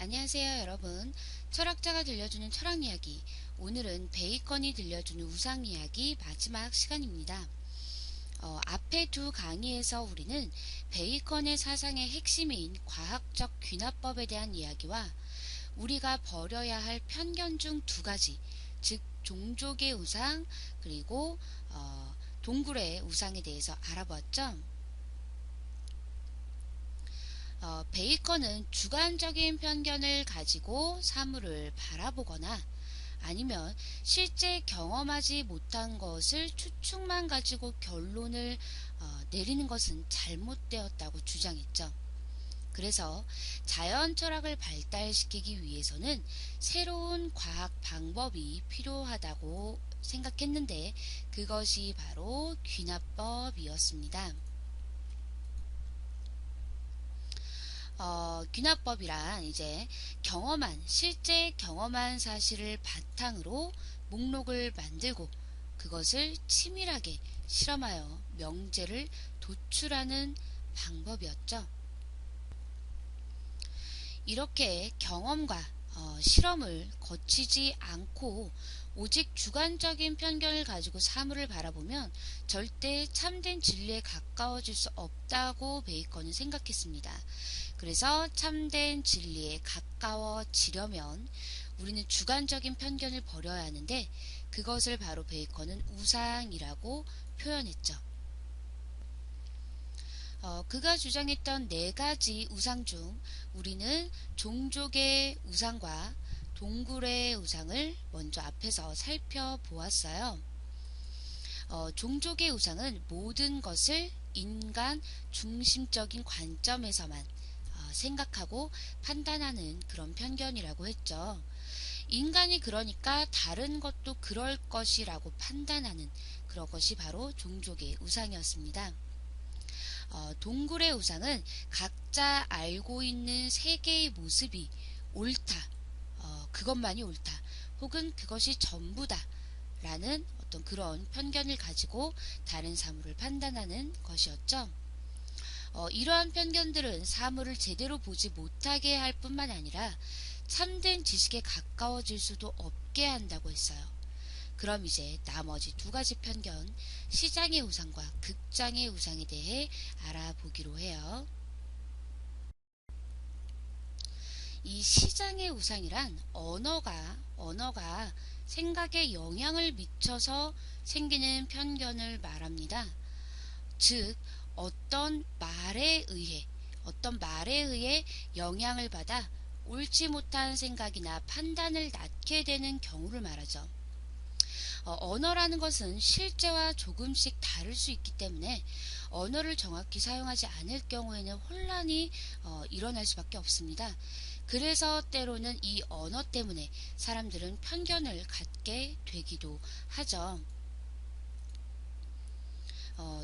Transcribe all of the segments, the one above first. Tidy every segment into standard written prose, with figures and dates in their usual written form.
안녕하세요, 여러분. 철학자가 들려주는 철학 이야기. 오늘은 베이컨이 들려주는 우상 이야기 마지막 시간입니다. 앞에 두 강의에서 우리는 베이컨의 사상의 핵심인 과학적 귀납법에 대한 이야기와 우리가 버려야 할 편견 중 두 가지, 즉 종족의 우상 그리고 동굴의 우상에 대해서 알아보았죠. 베이컨은 주관적인 편견을 가지고 사물을 바라보거나 아니면 실제 경험하지 못한 것을 추측만 가지고 결론을 내리는 것은 잘못되었다고 주장했죠. 그래서 자연 철학을 발달시키기 위해서는 새로운 과학 방법이 필요하다고 생각했는데 그것이 바로 귀납법이었습니다. 귀납법이란 이제 실제 경험한 사실을 바탕으로 목록을 만들고 그것을 치밀하게 실험하여 명제를 도출하는 방법이었죠. 이렇게 경험과 실험을 거치지 않고 오직 주관적인 편견을 가지고 사물을 바라보면 절대 참된 진리에 가까워질 수 없다고 베이컨은 생각했습니다. 그래서 참된 진리에 가까워지려면 우리는 주관적인 편견을 버려야 하는데 그것을 바로 베이컨은 우상이라고 표현했죠. 그가 주장했던 네 가지 우상 중 우리는 종족의 우상과 동굴의 우상을 먼저 앞에서 살펴보았어요. 종족의 우상은 모든 것을 인간 중심적인 관점에서만 생각하고 판단하는 그런 편견이라고 했죠. 인간이 그러니까 다른 것도 그럴 것이라고 판단하는 그런 것이 바로 종족의 우상이었습니다. 동굴의 우상은 각자 알고 있는 세계의 모습이 옳다, 그것만이 옳다, 혹은 그것이 전부다 라는 어떤 그런 편견을 가지고 다른 사물을 판단하는 것이었죠. 이러한 편견들은 사물을 제대로 보지 못하게 할 뿐만 아니라 참된 지식에 가까워질 수도 없게 한다고 했어요. 그럼 이제 나머지 두 가지 편견, 시장의 우상과 극장의 우상에 대해 알아보기로 해요. 이 시장의 우상이란 언어가 생각에 영향을 미쳐서 생기는 편견을 말합니다. 즉, 어떤 말에 의해 영향을 받아 옳지 못한 생각이나 판단을 낳게 되는 경우를 말하죠. 언어라는 것은 실제와 조금씩 다를 수 있기 때문에 언어를 정확히 사용하지 않을 경우에는 혼란이 일어날 수밖에 없습니다. 그래서 때로는 이 언어 때문에 사람들은 편견을 갖게 되기도 하죠.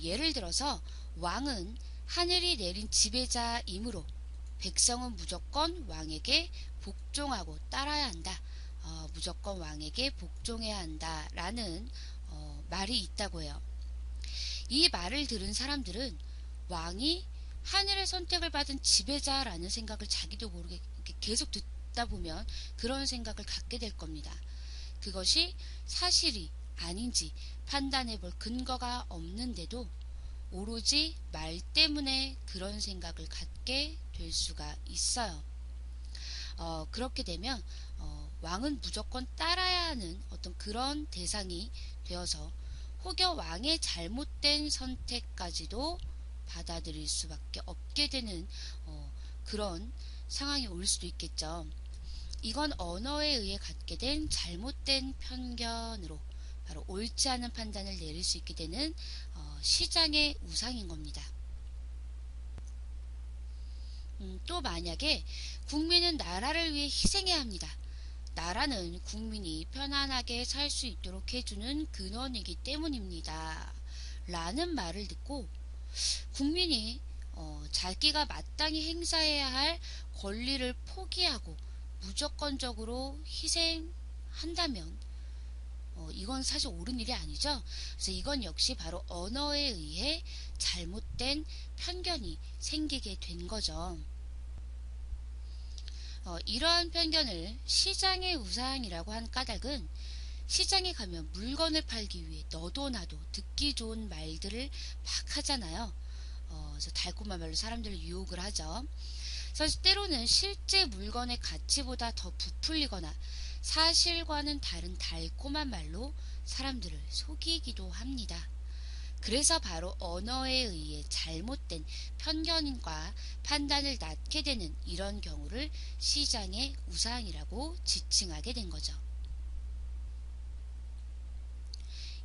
예를 들어서 왕은 하늘이 내린 지배자이므로 백성은 무조건 왕에게 복종하고 따라야 한다. 무조건 왕에게 복종해야 한다라는 말이 있다고 해요. 이 말을 들은 사람들은 왕이 하늘의 선택을 받은 지배자라는 생각을 자기도 모르게 계속 듣다 보면 그런 생각을 갖게 될 겁니다. 그것이 사실이 아닌지 판단해 볼 근거가 없는데도 오로지 말 때문에 그런 생각을 갖게 될 수가 있어요. 그렇게 되면 왕은 무조건 따라야 하는 어떤 그런 대상이 되어서 혹여 왕의 잘못된 선택까지도 받아들일 수밖에 없게 되는 그런 상황이 올 수도 있겠죠. 이건 언어에 의해 갖게 된 잘못된 편견으로 바로 옳지 않은 판단을 내릴 수 있게 되는 시장의 우상인 겁니다. 또 만약에 국민은 나라를 위해 희생해야 합니다. 나라는 국민이 편안하게 살 수 있도록 해주는 근원이기 때문입니다. 라는 말을 듣고 국민이 자기가 마땅히 행사해야 할 권리를 포기하고 무조건적으로 희생한다면 이건 사실 옳은 일이 아니죠. 그래서 이건 역시 바로 언어에 의해 잘못된 편견이 생기게 된 거죠. 이러한 편견을 시장의 우상이라고 한 까닭은 시장에 가면 물건을 팔기 위해 너도 나도 듣기 좋은 말들을 막 하잖아요. 그래서 달콤한 말로 사람들을 유혹을 하죠. 그래서 때로는 실제 물건의 가치보다 더 부풀리거나 사실과는 다른 달콤한 말로 사람들을 속이기도 합니다. 그래서 바로 언어에 의해 잘못된 편견과 판단을 낳게 되는 이런 경우를 시장의 우상이라고 지칭하게 된 거죠.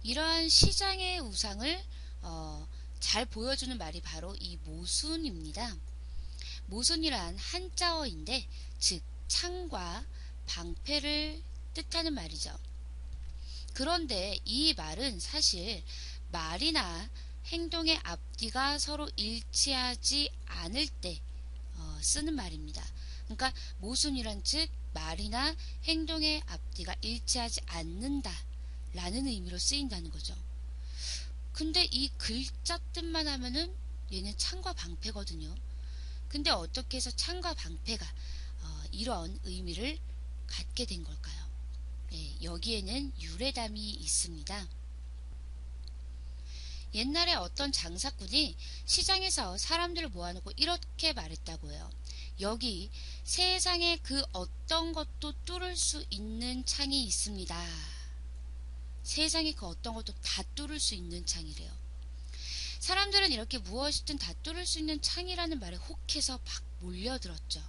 이러한 시장의 우상을 잘 보여주는 말이 바로 이 모순입니다. 모순이란 한자어인데 즉 창과 방패를 뜻하는 말이죠. 그런데 이 말은 사실 말이나 행동의 앞뒤가 서로 일치하지 않을 때 쓰는 말입니다. 그러니까 모순이란 즉 말이나 행동의 앞뒤가 일치하지 않는다 라는 의미로 쓰인다는 거죠. 근데 이 글자 뜻만 하면은 얘는 창과 방패거든요. 근데 어떻게 해서 창과 방패가 이런 의미를 갖게 된 걸까요? 네, 여기에는 유래담이 있습니다. 옛날에 어떤 장사꾼이 시장에서 사람들을 모아놓고 이렇게 말했다고 해요. 여기 세상에 그 어떤 것도 뚫을 수 있는 창이 있습니다. 세상에 그 어떤 것도 다 뚫을 수 있는 창이래요. 사람들은 이렇게 무엇이든 다 뚫을 수 있는 창이라는 말에 혹해서 막 몰려들었죠.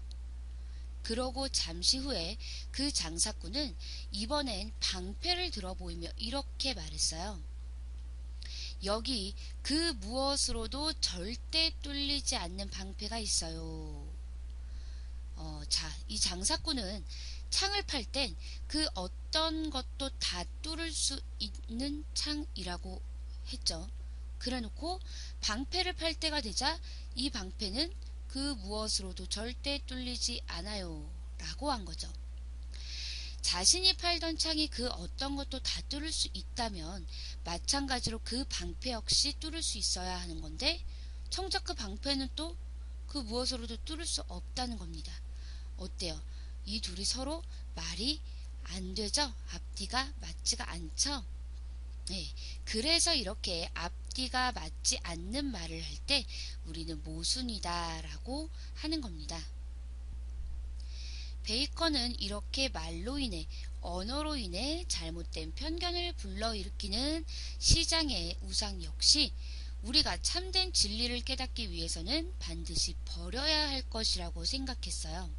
그러고 잠시 후에 그 장사꾼은 이번엔 방패를 들어 보이며 이렇게 말했어요. 여기 그 무엇으로도 절대 뚫리지 않는 방패가 있어요. 이 장사꾼은 창을 팔 땐 그 어떤 것도 다 뚫을 수 있는 창이라고 했죠. 그래놓고 방패를 팔 때가 되자 이 방패는 그 무엇으로도 절대 뚫리지 않아요 라고 한 거죠. 자신이 팔던 창이 그 어떤 것도 다 뚫을 수 있다면 마찬가지로 그 방패 역시 뚫을 수 있어야 하는 건데 정작 그 방패는 또 그 무엇으로도 뚫을 수 없다는 겁니다. 어때요? 이 둘이 서로 말이 안 되죠? 앞뒤가 맞지가 않죠? 네, 그래서 이렇게 앞뒤가 맞지 않는 말을 할 때 우리는 모순이다 라고 하는 겁니다. 베이컨은 이렇게 말로 인해 언어로 인해 잘못된 편견을 불러일으키는 시장의 우상 역시 우리가 참된 진리를 깨닫기 위해서는 반드시 버려야 할 것이라고 생각했어요.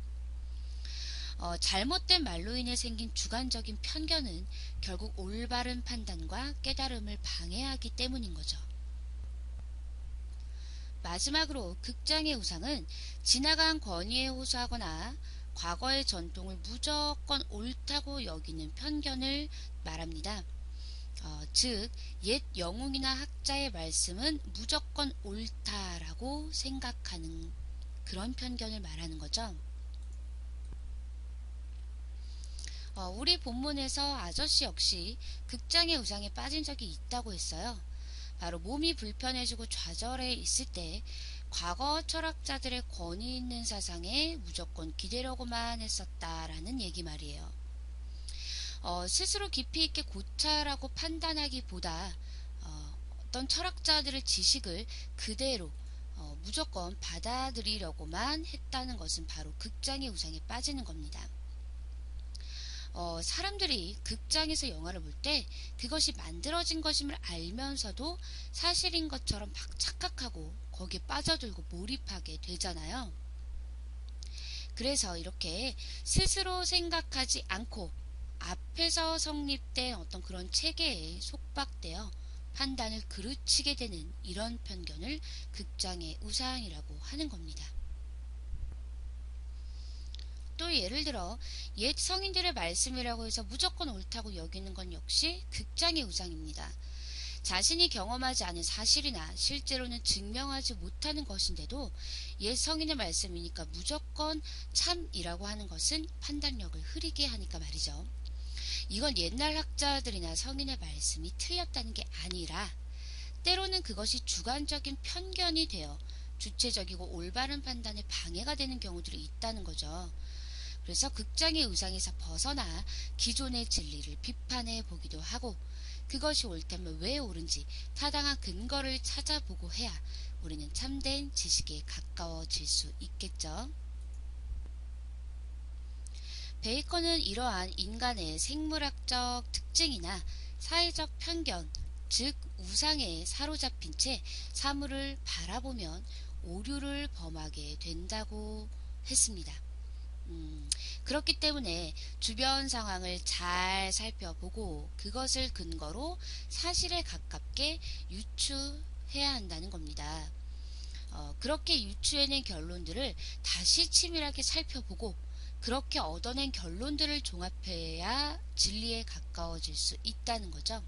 잘못된 말로 인해 생긴 주관적인 편견은 결국 올바른 판단과 깨달음을 방해하기 때문인 거죠. 마지막으로 극장의 우상은 지나간 권위에 호소하거나 과거의 전통을 무조건 옳다고 여기는 편견을 말합니다. 즉, 옛 영웅이나 학자의 말씀은 무조건 옳다라고 생각하는 그런 편견을 말하는 거죠. 우리 본문에서 아저씨 역시 극장의 우상에 빠진 적이 있다고 했어요. 바로 몸이 불편해지고 좌절해 있을 때 과거 철학자들의 권위 있는 사상에 무조건 기대려고만 했었다라는 얘기 말이에요. 스스로 깊이 있게 고찰하고 판단하기보다 어떤 철학자들의 지식을 그대로 무조건 받아들이려고만 했다는 것은 바로 극장의 우상에 빠지는 겁니다. 사람들이 극장에서 영화를 볼 때 그것이 만들어진 것임을 알면서도 사실인 것처럼 막 착각하고 거기에 빠져들고 몰입하게 되잖아요. 그래서 이렇게 스스로 생각하지 않고 앞에서 성립된 어떤 그런 체계에 속박되어 판단을 그르치게 되는 이런 편견을 극장의 우상이라고 하는 겁니다. 또 예를 들어 옛 성인들의 말씀이라고 해서 무조건 옳다고 여기는 건 역시 극장의 우상입니다. 자신이 경험하지 않은 사실이나 실제로는 증명하지 못하는 것인데도 옛 성인의 말씀이니까 무조건 참이라고 하는 것은 판단력을 흐리게 하니까 말이죠. 이건 옛날 학자들이나 성인의 말씀이 틀렸다는 게 아니라 때로는 그것이 주관적인 편견이 되어 주체적이고 올바른 판단에 방해가 되는 경우들이 있다는 거죠. 그래서 극장의 의상에서 벗어나 기존의 진리를 비판해 보기도 하고, 그것이 옳다면 왜 옳은지 타당한 근거를 찾아보고 해야 우리는 참된 지식에 가까워질 수 있겠죠. 베이컨은 이러한 인간의 생물학적 특징이나 사회적 편견, 즉 우상에 사로잡힌 채 사물을 바라보면 오류를 범하게 된다고 했습니다. 그렇기 때문에 주변 상황을 잘 살펴보고 그것을 근거로 사실에 가깝게 유추해야 한다는 겁니다. 그렇게 유추해낸 결론들을 다시 치밀하게 살펴보고 그렇게 얻어낸 결론들을 종합해야 진리에 가까워질 수 있다는 거죠.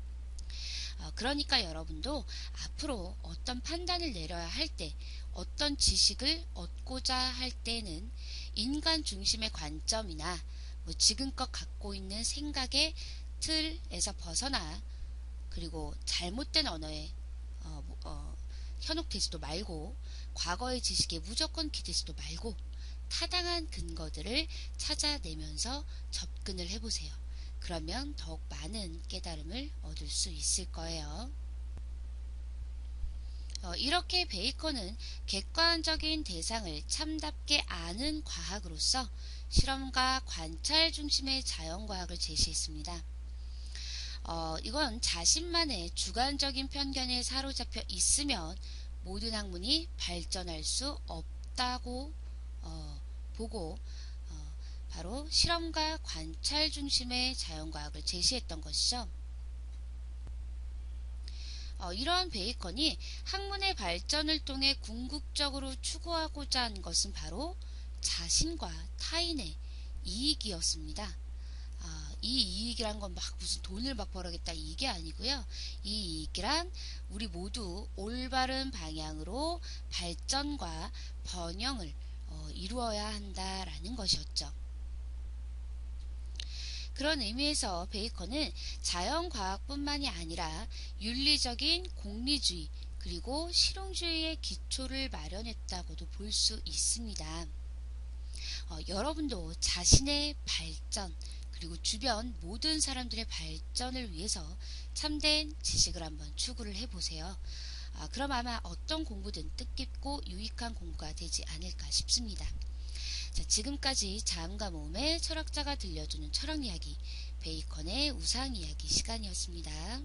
그러니까 여러분도 앞으로 어떤 판단을 내려야 할 때, 어떤 지식을 얻고자 할 때는 인간 중심의 관점이나 지금껏 갖고 있는 생각의 틀에서 벗어나, 그리고 잘못된 언어에 현혹되지도 말고, 과거의 지식에 무조건 기대지도 말고 타당한 근거들을 찾아내면서 접근을 해보세요. 그러면 더욱 많은 깨달음을 얻을 수 있을 거예요. 이렇게 베이컨은 객관적인 대상을 참답게 아는 과학으로서 실험과 관찰 중심의 자연과학을 제시했습니다. 이건 자신만의 주관적인 편견에 사로잡혀 있으면 모든 학문이 발전할 수 없다고 보고 바로 실험과 관찰 중심의 자연과학을 제시했던 것이죠. 이러한 베이컨이 학문의 발전을 통해 궁극적으로 추구하고자 한 것은 바로 자신과 타인의 이익이었습니다. 이 이익이란 건 막 무슨 돈을 막 벌어야겠다 이게 아니고요. 이 이익이란 우리 모두 올바른 방향으로 발전과 번영을 이루어야 한다라는 것이었죠. 그런 의미에서 베이컨은 자연과학뿐만이 아니라 윤리적인 공리주의 그리고 실용주의의 기초를 마련했다고도 볼 수 있습니다. 여러분도 자신의 발전 그리고 주변 모든 사람들의 발전을 위해서 참된 지식을 한번 추구를 해보세요. 그럼 아마 어떤 공부든 뜻깊고 유익한 공부가 되지 않을까 싶습니다. 자, 지금까지 자음과 모음의 철학자가 들려주는 철학 이야기, 베이컨의 우상 이야기 시간이었습니다.